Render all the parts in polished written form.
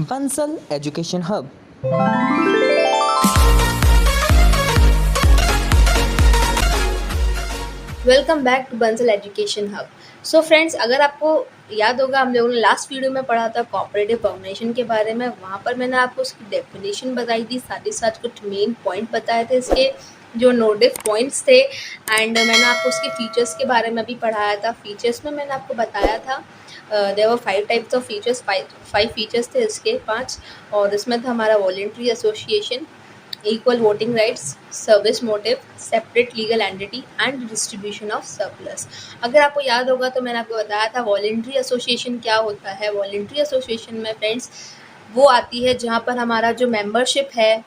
Bansal education hub. Welcome back to Bansal education hub. So friends, अगर आपको याद होगा, हम लोगों ने लास्ट वीडियो में पढ़ा था कोऑपरेटिव ऑर्गेनाइजेशन के बारे में। वहाँ पर मैंने आपको उसकी डेफिनेशन बताई थी, साथ ही साथ कुछ मेन पॉइंट बताए थे इसके, जो नोटिव पॉइंट्स थे। एंड मैंने आपको उसके फीचर्स के बारे में भी पढ़ाया था। फीचर्स में मैंने आपको बताया था there were 5 types of features, 5 features थे इसके, 5। और इसमें था हमारा voluntary association, equal voting rights, service motive, separate legal entity and distribution of surplus। अगर आपको याद होगा तो मैंने आपको बताया था वॉलेंट्री एसोसिएशन क्या होता है। वॉलेंट्री एसोसिएशन में फ्रेंड्स वो आती है जहाँ पर हमारा जो मेंबरशिप है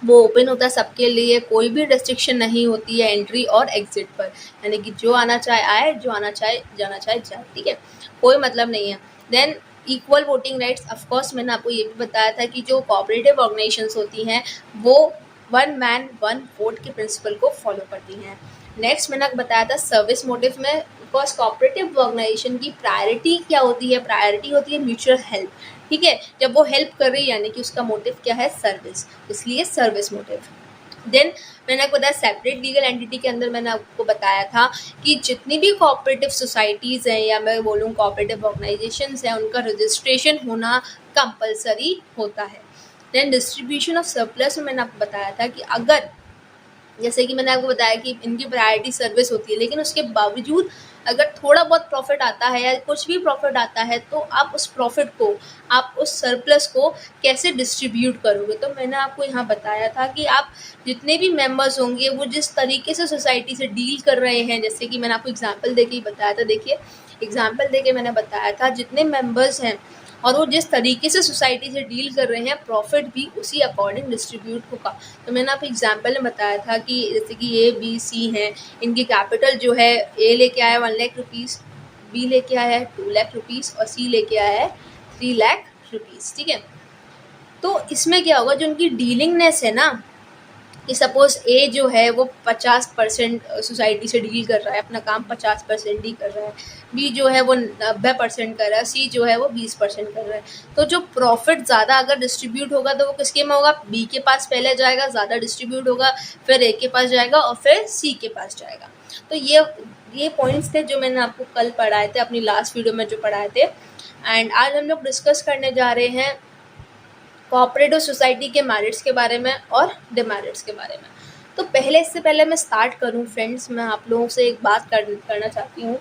वो ओपन होता है सबके लिए, कोई भी रेस्ट्रिक्शन नहीं होती है एंट्री और एग्जिट पर, यानी कि जो आना चाहे आए, जो आना चाहे जाना चाहे जाए, ठीक है, कोई मतलब नहीं है। Than equal voting rights, of course मैंने आपको ये भी बताया था कि जो कोऑपरेटिव ऑर्गेनाइजेशंस होती हैं वो वन मैन वन वोट के प्रिंसिपल को फॉलो करती हैं। नेक्स्ट मैंने आपको बताया था सर्विस मोटिव में, बिकॉज कोऑपरेटिव ऑर्गेनाइजेशन की प्रायोरिटी क्या होती है, प्रायोरिटी होती है म्यूचुअल हेल्प, ठीक है। जब वो हेल्प कर रही है यानी कि उसका मोटिव क्या है, सर्विस, इसलिए सर्विस मोटिव। देन मैंने आपको बताया सेपरेट लीगल एंटिटी के अंदर मैंने आपको बताया था कि जितनी भी कोऑपरेटिव सोसाइटीज़ हैं या मैं बोलूँ कोऑपरेटिव ऑर्गेनाइजेशंस हैं, उनका रजिस्ट्रेशन होना कंपलसरी होता है। देन डिस्ट्रीब्यूशन ऑफ सरप्लस में मैंने आपको बताया था कि अगर, जैसे कि मैंने आपको बताया कि इनकी प्रायोरिटी सर्विस होती है, लेकिन उसके बावजूद अगर थोड़ा बहुत प्रॉफिट आता है या कुछ भी प्रॉफिट आता है तो आप उस प्रॉफिट को, आप उस सरप्लस को कैसे डिस्ट्रीब्यूट करोगे। तो मैंने आपको यहाँ बताया था कि आप जितने भी मेंबर्स होंगे वो जिस तरीके से सोसाइटी से डील कर रहे हैं, जैसे कि मैंने आपको एग्जांपल देके ही बताया था। देखिए, एग्जांपल देके मैंने बताया था जितने मेंबर्स हैं और वो जिस तरीके से सोसाइटी से डील कर रहे हैं, प्रॉफिट भी उसी अकॉर्डिंग डिस्ट्रीब्यूट होगा। तो मैंने आपको एग्जांपल में बताया था कि जैसे कि ए बी सी हैं, इनकी कैपिटल जो है ए लेके आया 1 लाख रुपीज़, बी लेके आया है 2 लाख रुपीज़ और सी लेके आया है 3 लाख रुपीज़, ठीक है। तो इसमें क्या होगा, जो उनकी डीलिंगनेस है ना, कि सपोज ए जो है वो 50% सोसाइटी से डील कर रहा है, अपना काम 50% ही कर रहा है, बी जो है वो 90% कर रहा है, सी जो है वो 20% कर रहा है। तो जो प्रॉफिट ज़्यादा अगर डिस्ट्रीब्यूट होगा तो वो किसके में होगा, बी के पास पहले जाएगा, ज़्यादा डिस्ट्रीब्यूट होगा, फिर ए के पास जाएगा और फिर सी के पास जाएगा। तो ये पॉइंट्स थे जो मैंने आपको कल पढ़ाए थे, अपनी लास्ट वीडियो में जो पढ़ाए थे। एंड आज हम लोग डिस्कस करने जा रहे हैं कोऑपरेटिव सोसाइटी के मेरिट्स के बारे में और डिमेरिट्स के बारे में। तो इससे पहले मैं स्टार्ट करूं फ्रेंड्स, मैं आप लोगों से एक बात करना चाहती हूँ।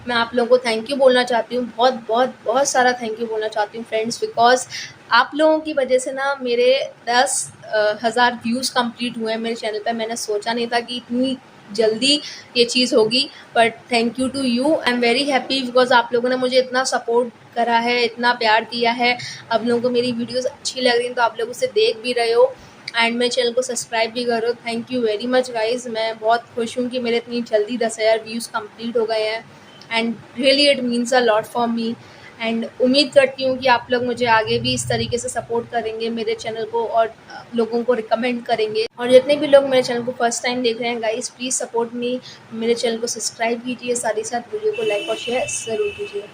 मैं आप लोगों को थैंक यू बोलना चाहती हूँ, बहुत बहुत बहुत सारा थैंक यू बोलना चाहती हूँ फ्रेंड्स, बिकॉज आप लोगों की वजह से ना मेरे 10,000 व्यूज़ कंप्लीट हुए हैं मेरे चैनल पे। मैंने सोचा नहीं था कि इतनी जल्दी ये चीज़ होगी, but thank you to you, I am very happy, because आप लोगों ने मुझे इतना सपोर्ट करा है, इतना प्यार दिया है। आप लोगों को मेरी वीडियोस अच्छी लग रही हैं तो आप लोग उसे देख भी रहे हो एंड मेरे चैनल को सब्सक्राइब भी करो। Thank you very much guys. मैं बहुत खुश हूँ कि मेरे इतनी जल्दी 10,000 व्यूज़ कंप्लीट हो गए हैं and really it means a lot for me. And उम्मीद करती हूँ कि आप लोग मुझे आगे भी इस तरीके से सपोर्ट करेंगे मेरे चैनल को और लोगों को रिकमेंड करेंगे। और जितने भी लोग मेरे चैनल को फर्स्ट टाइम देख रहे हैं गाइस, प्लीज़ सपोर्ट मी, मेरे चैनल को सब्सक्राइब कीजिए, साथ ही साथ वीडियो को लाइक और शेयर ज़रूर कीजिए।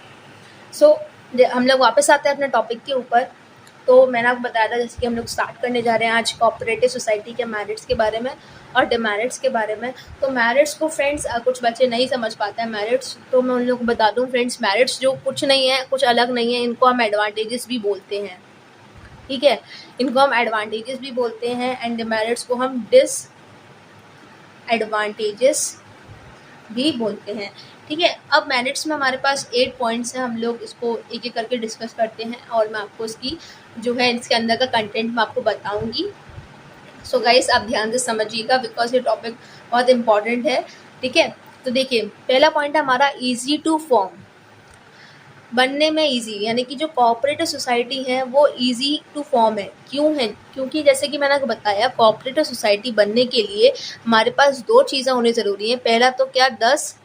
सो हम लोग वापस आते हैं अपने टॉपिक के ऊपर। तो मैंने आपको बताया था जैसे कि हम लोग स्टार्ट करने जा रहे हैं आज कोऑपरेटिव सोसाइटी के मेरिट्स के बारे में और डिमेरिट्स के बारे में। तो मेरिट्स को फ्रेंड्स कुछ बच्चे नहीं समझ पाते हैं मेरिट्स, तो मैं उन लोगों को बता दूं फ्रेंड्स, मेरिट्स जो कुछ नहीं है, कुछ अलग नहीं है, इनको हम एडवांटेजेस भी बोलते हैं, ठीक है। इनको हम एडवांटेजेस भी बोलते हैं एंड डिमेरिट्स को हम डिसएडवांटेजेस भी बोलते हैं, ठीक है। अब मेरिट्स में हमारे पास 8 पॉइंट्स हैं, हम लोग इसको एक एक करके डिस्कस करते हैं और मैं आपको इसकी जो है इसके अंदर का कंटेंट मैं आपको बताऊंगी। सो गाइस, आप ध्यान से समझिएगा बिकॉज ये टॉपिक बहुत इंपॉर्टेंट है, ठीक है। तो देखिए, पहला पॉइंट है हमारा ईजी टू फॉर्म, बनने में इजी, यानी कि जो कोऑपरेटिव सोसाइटी है वो इजी टू फॉर्म है। क्यों है, क्योंकि जैसे कि मैंने आपको बताया कोऑपरेटिव सोसाइटी बनने के लिए हमारे पास 2 चीज़ें होनी ज़रूरी हैं। पहला तो क्या, 10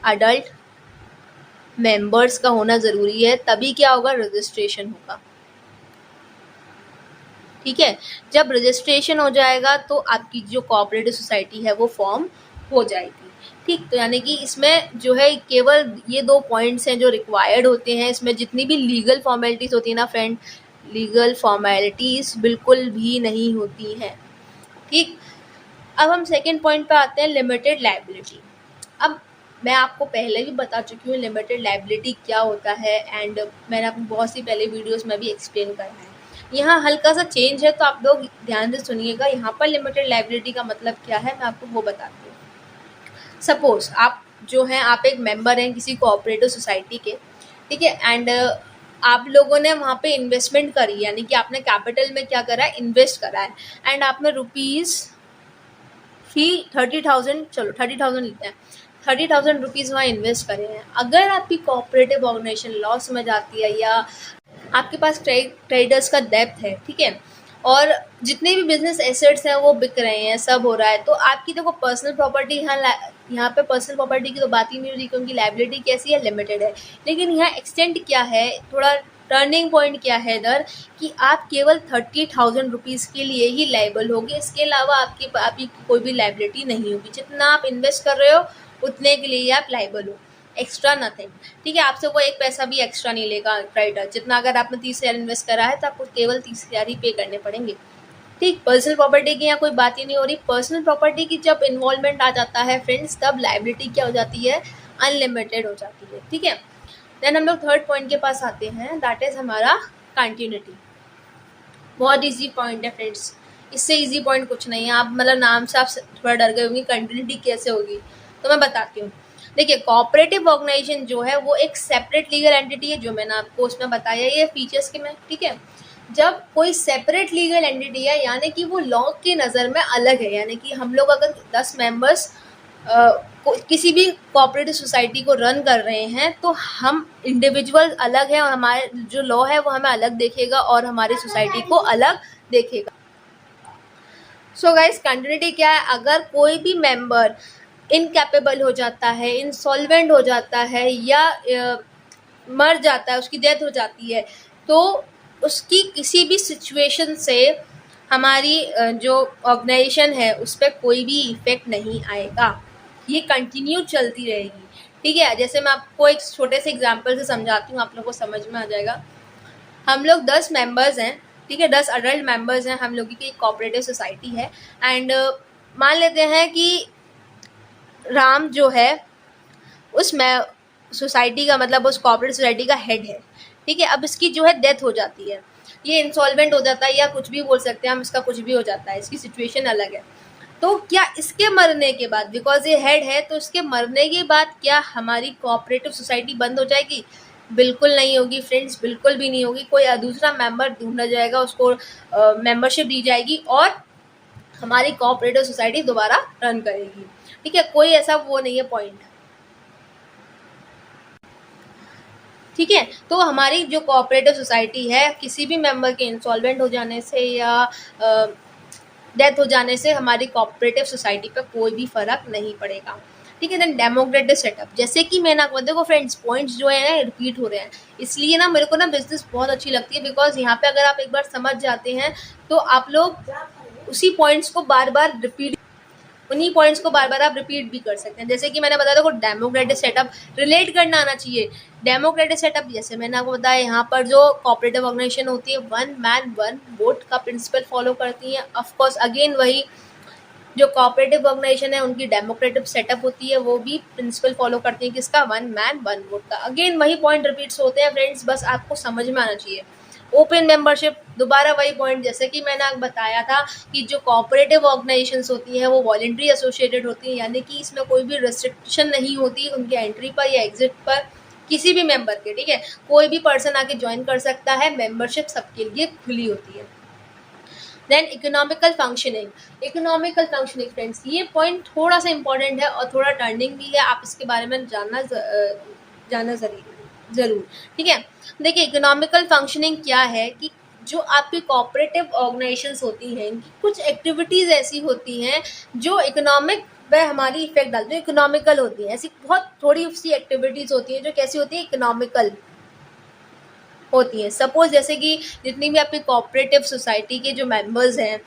अडल्ट मेंबर्स का होना ज़रूरी है, तभी क्या होगा, रजिस्ट्रेशन होगा, ठीक है। जब रजिस्ट्रेशन हो जाएगा तो आपकी जो कोऑपरेटिव सोसाइटी है वो फॉर्म हो जाएगी। ठीक, तो यानी कि इसमें जो है केवल ये 2 पॉइंट्स हैं जो रिक्वायर्ड होते हैं। इसमें जितनी भी लीगल फॉर्मेलिटीज़ होती है ना फ्रेंड, लीगल फॉर्मेलिटीज़ बिल्कुल भी नहीं होती हैं। ठीक, अब हम सेकंड पॉइंट पे आते हैं, लिमिटेड लायबिलिटी। अब मैं आपको पहले भी बता चुकी हूँ लिमिटेड लायबिलिटी क्या होता है, एंड मैंने आपको बहुत सी पहले वीडियोस में भी एक्सप्लेन करा है। यहाँ हल्का सा चेंज है, तो आप लोग ध्यान से सुनिएगा। यहाँ पर लिमिटेड लायबिलिटी का मतलब क्या है, मैं आपको वो बताती हूँ। सपोज आप जो हैं, आप एक मेंबर हैं किसी कोऑपरेटिव सोसाइटी के, ठीक है, एंड आप लोगों ने वहाँ पे इन्वेस्टमेंट करी, यानी कि आपने कैपिटल में क्या करा है, इन्वेस्ट करा है, एंड आपने रुपीज़ फी 30,000, चलो 30,000 लेते हैं, 30,000 रुपीज़ वहाँ इन्वेस्ट करे हैं। अगर आपकी कोऑपरेटिव ऑर्गेनाइजेशन लॉस में जाती है, या आपके पास ट्रेडर्स का डेप्थ है, ठीक है, और जितने भी बिजनेस एसेट्स हैं वो बिक रहे हैं, सब हो रहा है, तो आपकी देखो पर्सनल प्रॉपर्टी यहाँ पे पर्सनल प्रॉपर्टी की तो बात ही नहीं हो रही, क्योंकि लायबिलिटी कैसी है, लिमिटेड है। लेकिन यहाँ एक्सटेंट क्या है, थोड़ा टर्निंग पॉइंट क्या है इधर, कि आप केवल 30,000 रुपीज़ के लिए ही लायबल होगे। इसके अलावा आपकी कोई भी लायबिलिटी नहीं होगी। जितना आप इन्वेस्ट कर रहे हो उतने के लिए आप लायबल हो, एक्स्ट्रा नथिंग। ठीक है, आपसे वो एक पैसा भी एक्स्ट्रा नहीं लेगा क्रेडिटर। जितना अगर आपने 30,000 इन्वेस्ट करा है तो आपको केवल 30,000 ही पे करने पड़ेंगे। ठीक, पर्सनल प्रॉपर्टी की यहाँ कोई बात ही नहीं हो रही। पर्सनल प्रॉपर्टी की जब इन्वॉल्वमेंट आ जाता है फ्रेंड्स, तब लायबिलिटी क्या हो जाती है, अनलिमिटेड हो जाती है। ठीक है, देन हम लोग थर्ड पॉइंट के पास आते हैं, दैट इज़ हमारा कंटिन्यूटी। बहुत इजी पॉइंट है फ्रेंड्स, इससे इजी पॉइंट कुछ नहीं है। आप मतलब नाम से आप थोड़ा डर गए होंगे कंटिन्यूटी कैसे होगी, तो मैं बताती हूँ। देखिए, कोऑपरेटिव ऑर्गेनाइजेशन जो है वो एक सेपरेट लीगल एंटिटी है, जो मैंने आपको उसमें बताया ये फीचर्स के में। ठीक है, जब कोई सेपरेट लीगल एंटिटी है, यानी कि वो लॉ की नज़र में अलग है, यानी कि हम लोग अगर 10 मेंबर्स किसी भी कोऑपरेटिव सोसाइटी को रन कर रहे हैं, तो हम इंडिविजुअल अलग है और हमारे जो लॉ है वो हमें अलग देखेगा और हमारी सोसाइटी को अलग देखेगा। सो गाइस, कंटिन्यूटी क्या है, अगर कोई भी मेंबर इनकैपेबल हो जाता है, इंसॉल्वेंट हो जाता है, या मर जाता है, उसकी डेथ हो जाती है, तो उसकी किसी भी सिचुएशन से हमारी जो ऑर्गेनाइजेशन है उस पर कोई भी इफेक्ट नहीं आएगा, ये कंटिन्यू चलती रहेगी। ठीक है, जैसे मैं आपको एक छोटे से एग्जांपल से समझाती हूँ, आप लोगों को समझ में आ जाएगा। हम लोग 10 मेंबर्स हैं, ठीक है, 10 अडल्ट मेंबर्स हैं, हम लोगों की एक कोऑपरेटिव सोसाइटी है, एंड मान लेते हैं कि राम जो है उस सोसाइटी का, मतलब उस कोऑपरेटिव सोसाइटी का हेड है। ठीक है, अब इसकी जो है डेथ हो जाती है, ये इंसॉल्वेंट हो जाता है, या कुछ भी बोल सकते हैं हम, इसका कुछ भी हो जाता है, इसकी सिचुएशन अलग है। तो क्या इसके मरने के बाद, बिकॉज ये हेड है, तो इसके मरने के बाद क्या हमारी कोऑपरेटिव सोसाइटी बंद हो जाएगी? बिल्कुल नहीं होगी फ्रेंड्स, बिल्कुल भी नहीं होगी। कोई दूसरा मेंबर ढूंढा जाएगा, उसको मेंबरशिप दी जाएगी और हमारी कोऑपरेटिव सोसाइटी दोबारा रन करेगी। ठीक है, कोई ऐसा वो नहीं है पॉइंट। ठीक है, तो हमारी जो कोऑपरेटिव सोसाइटी है, किसी भी मेंबर के इंसॉल्वेंट हो जाने से या डेथ हो जाने से हमारी कोऑपरेटिव सोसाइटी पर कोई भी फर्क नहीं पड़ेगा। ठीक है, देन डेमोक्रेटिक सेटअप, जैसे कि मैंने आपको देखो फ्रेंड्स, पॉइंट्स जो है ना रिपीट हो रहे हैं, इसलिए ना मेरे को ना बिजनेस बहुत अच्छी लगती है, बिकॉज यहाँ पे अगर आप एक बार समझ जाते हैं तो आप लोग उसी पॉइंट्स को बार बार रिपीट उन्हीं पॉइंट्स को बार बार आप रिपीट भी कर सकते हैं। जैसे कि मैंने बताया देखो, डेमोक्रेटिक सेटअप रिलेट करना आना चाहिए। डेमोक्रेटिक सेटअप, जैसे मैंने आपको बताया, यहाँ पर जो कोऑपरेटिव ऑर्गेनाइजेशन होती है, 1 मैन 1 वोट का प्रिंसिपल फॉलो करती है। ऑफ कोर्स अगेन वही जो कोऑपरेटिव ऑर्गेनाइजेशन है उनकी डेमोक्रेटिक सेटअप होती है, वो भी प्रिंसिपल फॉलो करती है, किसका, 1 मैन 1 वोट का। अगेन वही पॉइंट रिपीट्स होते हैं फ्रेंड्स, बस आपको समझ में आना चाहिए। ओपन मेंबरशिप, दोबारा वही पॉइंट, जैसे कि मैंने आपको बताया था कि जो कोऑपरेटिव ऑर्गेनाइजेशंस होती हैं वो वॉलंटरी एसोसिएटेड होती हैं, यानी कि इसमें कोई भी रिस्ट्रिक्शन नहीं होती उनके एंट्री पर या एग्जिट पर किसी भी मेंबर के। ठीक है, कोई भी पर्सन आके ज्वाइन कर सकता है, मेंबरशिप सबके लिए खुली होती है। देन इकोनॉमिकल फंक्शनिंग फ्रेंड्स, ये पॉइंट थोड़ा सा इंपॉर्टेंट है और थोड़ा टर्निंग भी है, आप इसके बारे में जानना ज़रूर। ठीक है, देखिए इकोनॉमिकल फंक्शनिंग क्या है कि जो आपकी कोऑपरेटिव ऑर्गेनाइजेशंस होती हैं, इनकी कुछ एक्टिविटीज़ ऐसी होती हैं जो इकोनॉमिक पे हमारी इफेक्ट डालती है, इकोनॉमिकल होती हैं। ऐसी बहुत थोड़ी सी एक्टिविटीज़ होती हैं जो कैसी होती है, इकोनॉमिकल होती हैं। सपोज जैसे कि जितनी भी आपकी कोऑपरेटिव सोसाइटी के जो मेंबर्स हैं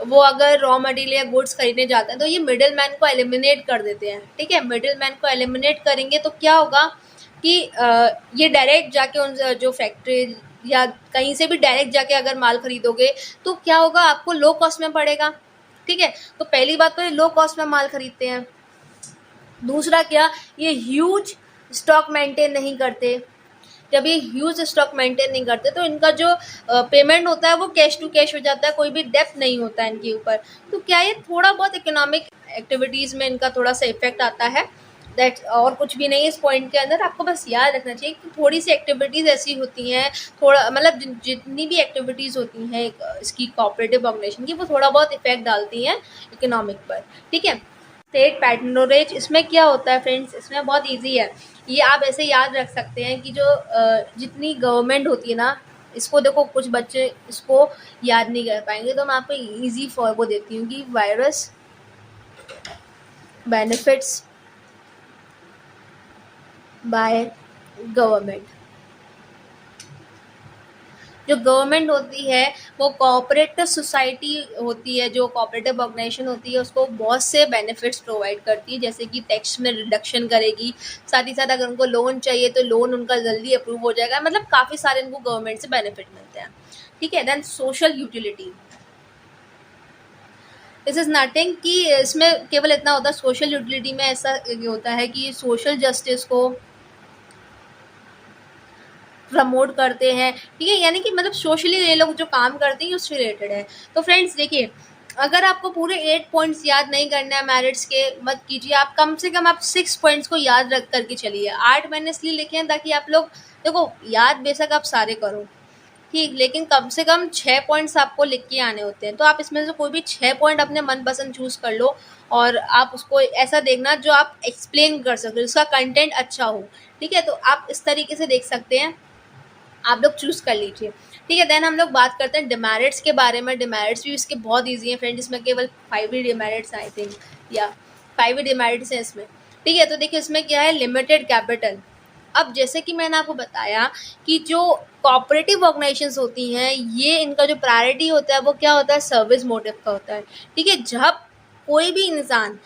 वो अगर रॉ मटेरियल या गुड्स खरीदने जाता है तो ये मिडिल मैन को एलिमिनेट कर देते हैं, ठीक है। मिडिल मैन को एलिमिनेट करेंगे तो क्या होगा कि ये डायरेक्ट जाके उन जो फैक्ट्री या कहीं से भी डायरेक्ट जाके अगर माल खरीदोगे तो क्या होगा, आपको लो कॉस्ट में पड़ेगा, ठीक है। तो पहली बात तो ये लो कॉस्ट में माल खरीदते हैं। दूसरा क्या, ये ह्यूज स्टॉक मेंटेन नहीं करते। जब ये ह्यूज स्टॉक मेंटेन नहीं करते तो इनका जो पेमेंट होता है वो कैश टू कैश हो जाता है, कोई भी डेप्थ नहीं होता है इनके ऊपर। तो क्या ये थोड़ा बहुत इकोनॉमिक एक्टिविटीज़ में इनका थोड़ा सा इफेक्ट आता है, दैट और कुछ भी नहीं है इस पॉइंट के अंदर। आपको बस याद रखना चाहिए कि थोड़ी सी एक्टिविटीज़ ऐसी होती हैं, थोड़ा मतलब जितनी भी एक्टिविटीज़ होती हैं इसकी कोऑपरेटिव ऑर्गेनाइजेशन की, वो थोड़ा बहुत इफेक्ट डालती हैं इकोनॉमिक पर, ठीक है। स्टेट पैट्रोनेज, इसमें क्या होता है फ्रेंड्स, इसमें बहुत इजी है। ये आप ऐसे याद रख सकते हैं कि जो जितनी गवर्नमेंट होती है ना, इसको देखो कुछ बच्चे इसको याद नहीं कर पाएंगे, तो मैं आपको इजी फॉर वो देती हूँ कि वायरस बेनिफिट्स बाय गवर्नमेंट। जो गवर्नमेंट होती है वो कोऑपरेटिव सोसाइटी होती है, जो कोऑपरेटिव ऑर्गेनाइजेशन होती है उसको बहुत से बेनिफिट्स प्रोवाइड करती है, जैसे कि टैक्स में रिडक्शन करेगी, साथ ही साथ अगर उनको लोन चाहिए तो लोन उनका जल्दी अप्रूव हो जाएगा, मतलब काफ़ी सारे इनको गवर्नमेंट से बेनिफिट मिलते हैं, ठीक है। Then social utility, this is nothing कि इसमें केवल इतना होता है, सोशल यूटिलिटी में ऐसा होता है कि सोशल जस्टिस को प्रमोट करते हैं, ठीक है। यानी कि मतलब सोशली ये लोग जो काम करते हैं उससे रिलेटेड है। तो फ्रेंड्स देखिए, अगर आपको पूरे 8 पॉइंट्स याद नहीं करना है मेरिट्स के, मत कीजिए। आप कम से कम आप 6 पॉइंट्स को याद रख करके चलिए। 8 मैंने इसलिए लिखे हैं ताकि आप लोग देखो, याद बेशक आप सारे करो, ठीक, लेकिन कम से कम 6 पॉइंट्स आपको लिख के आने होते हैं। तो आप इसमें से कोई भी 6 पॉइंट अपने मनपसंद चूज़ कर लो और आप उसको ऐसा देखना जो आप एक्सप्लेन कर सको, जिसका कंटेंट अच्छा हो, ठीक है। तो आप इस तरीके से देख सकते हैं, आप लोग चूज़ कर लीजिए, ठीक है। देन हम लोग बात करते हैं डिमेरिट्स के बारे में। डिमेरिट्स भी इसके बहुत ईजी हैं फ्रेंड, इसमें केवल 5 ही डिमेरिट्स आई थिंक, या 5 ही डिमेरिट्स हैं इसमें, ठीक है। तो देखिए इसमें क्या है, लिमिटेड कैपिटल। अब जैसे कि मैंने आपको बताया कि जो कोऑपरेटिव ऑर्गेनाइजेशंस होती हैं, ये इनका जो प्रायोरिटी होता है वो क्या होता है, सर्विस मोटिव का होता है, ठीक है। जब कोई भी इंसान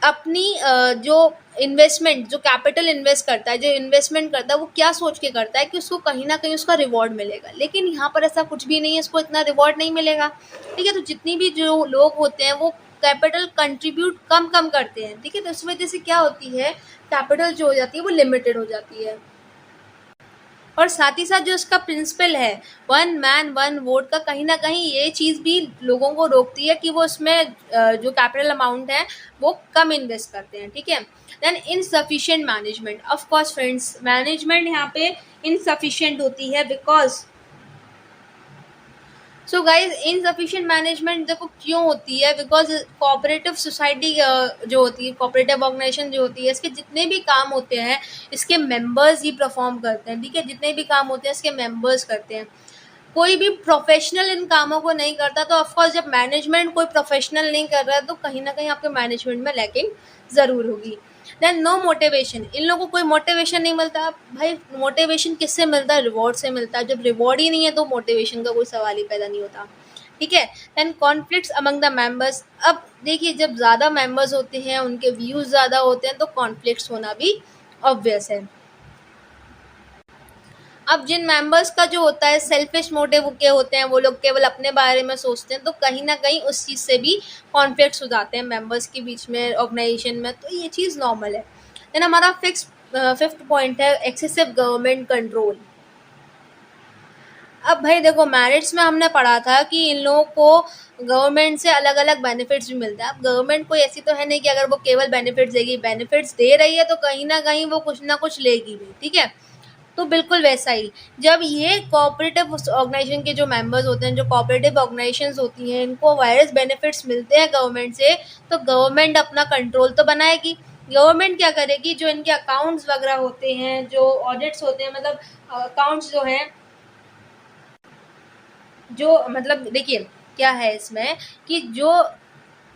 अपनी जो इन्वेस्टमेंट, जो कैपिटल इन्वेस्ट करता है, जो इन्वेस्टमेंट करता है, वो क्या सोच के करता है कि उसको कहीं ना कहीं उसका रिवॉर्ड मिलेगा। लेकिन यहाँ पर ऐसा कुछ भी नहीं है, इसको इतना रिवॉर्ड नहीं मिलेगा, ठीक है। तो जितनी भी जो लोग होते हैं वो कैपिटल कंट्रीब्यूट कम कम करते हैं, ठीक है। तो इस वजह से क्या होती है, कैपिटल जो हो जाती है वो लिमिटेड हो जाती है। और साथ ही साथ जो इसका प्रिंसिपल है, वन मैन वन वोट का, कहीं ना कहीं ये चीज़ भी लोगों को रोकती है कि वो उसमें जो कैपिटल अमाउंट है वो कम इन्वेस्ट करते हैं, ठीक है। Then insufficient management, of course friends management यहाँ पे इनसफिशिएंट होती है, because so guys insufficient management देखो क्यों होती है, बिकॉज कोऑपरेटिव सोसाइटी जो होती है, कोऑपरेटिव ऑर्गेनाइजेशन जो होती है, इसके जितने भी काम होते हैं इसके मेंबर्स ही परफॉर्म करते हैं, ठीक है। जितने भी काम होते हैं इसके मेंबर्स करते हैं, कोई भी प्रोफेशनल इन कामों को नहीं करता। तो ऑफकोर्स जब मैनेजमेंट कोई प्रोफेशनल नहीं कर रहा है तो कहीं ना कहीं आपके मैनेजमेंट में लैकिंग ज़रूर होगी। देन नो मोटिवेशन, इन लोगों को कोई मोटिवेशन नहीं मिलता। भाई मोटिवेशन किससे मिलता है, रिवॉर्ड से मिलता है। जब रिवॉर्ड ही नहीं है तो मोटिवेशन का कोई सवाल ही पैदा नहीं होता, ठीक है। Then conflicts among the members, अब देखिए जब ज़्यादा मेंबर्स होते हैं, उनके व्यूज़ ज़्यादा होते हैं, तो कॉन्फ्लिक्ट्स होना भी ऑब्वियस है। अब जिन मेंबर्स का जो होता है सेल्फिश मोटिव के होते हैं, वो लोग केवल अपने बारे में सोचते हैं, तो कहीं ना कहीं उस चीज़ से भी कॉन्फ्लिक्ट्स हो जाते हैं मेंबर्स के बीच में, ऑर्गेनाइजेशन में। तो ये चीज़ नॉर्मल है। देन हमारा फिफ्थ पॉइंट है एक्सेसिव गवर्नमेंट कंट्रोल। अब भाई देखो, मैरिट्स में हमने पढ़ा था कि इन लोगों को गवर्नमेंट से अलग अलग बेनिफिट्स भी मिलते हैं। अब गवर्नमेंट कोई ऐसी तो है नहीं कि अगर वो केवल बेनिफिट्स देगी, बेनिफिट्स दे रही है तो कहीं ना कहीं वो कुछ ना कुछ लेगी भी, ठीक है। तो बिल्कुल वैसा ही, जब ये कोऑपरेटिव ऑर्गेनाइजेशन के जो मेंबर्स होते हैं, जो कोऑपरेटिव ऑर्गेनाइजेशंस होती हैं, इनको वायरस बेनिफिट्स मिलते हैं गवर्नमेंट से, तो गवर्नमेंट अपना कंट्रोल तो बनाएगी। गवर्नमेंट क्या करेगी, जो इनके अकाउंट्स वगैरह होते हैं, जो ऑडिट्स होते हैं, मतलब अकाउंट्स जो हैं, जो मतलब देखिए क्या है इसमें कि जो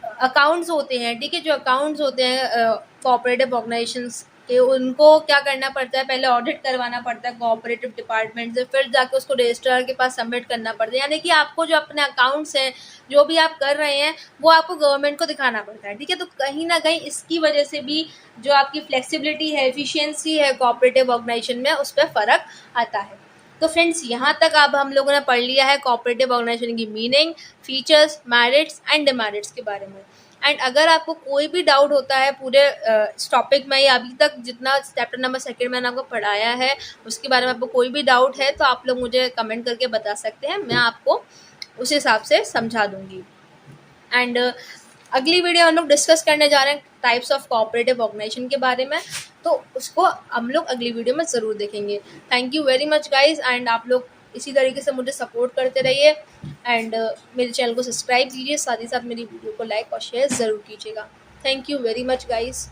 अकाउंट्स होते हैं, ठीक है, जो अकाउंट्स होते हैं कोऑपरेटिव ऑर्गेनाइजेशंस कि उनको क्या करना पड़ता है, पहले ऑडिट करवाना पड़ता है कोऑपरेटिव डिपार्टमेंट से, फिर जाके उसको रजिस्ट्रार के पास सबमिट करना पड़ता है। यानी कि आपको जो अपने अकाउंट्स हैं, जो भी आप कर रहे हैं, वो आपको गवर्नमेंट को दिखाना पड़ता है, ठीक है। तो कहीं ना कहीं इसकी वजह से भी जो आपकी फ्लेक्सिबिलिटी है, एफिशिएंसी है कोऑपरेटिव ऑर्गेनाइजेशन में, उस पर फ़र्क आता है। तो फ्रेंड्स, यहाँ तक अब हम लोगों ने पढ़ लिया है कोऑपरेटिव ऑर्गेनाइजेशन की meaning, features, merits and demerits के बारे में। एंड अगर आपको कोई भी डाउट होता है पूरे इस टॉपिक में, या अभी तक जितना चैप्टर नंबर 2 मैंने आपको पढ़ाया है उसके बारे में आपको कोई भी डाउट है, तो आप लोग मुझे कमेंट करके बता सकते हैं, मैं आपको उस हिसाब से समझा दूंगी। एंड अगली वीडियो हम लोग डिस्कस करने जा रहे हैं टाइप्स ऑफ कोऑपरेटिव ऑर्गेनाइजेशन के बारे में, तो उसको हम लोग अगली वीडियो में ज़रूर देखेंगे। Thank you very much guys, and आप लोग इसी तरीके से मुझे सपोर्ट करते रहिए, एंड मेरे चैनल को सब्सक्राइब कीजिए, साथ ही साथ मेरी वीडियो को लाइक और शेयर ज़रूर कीजिएगा। Thank you very much guys.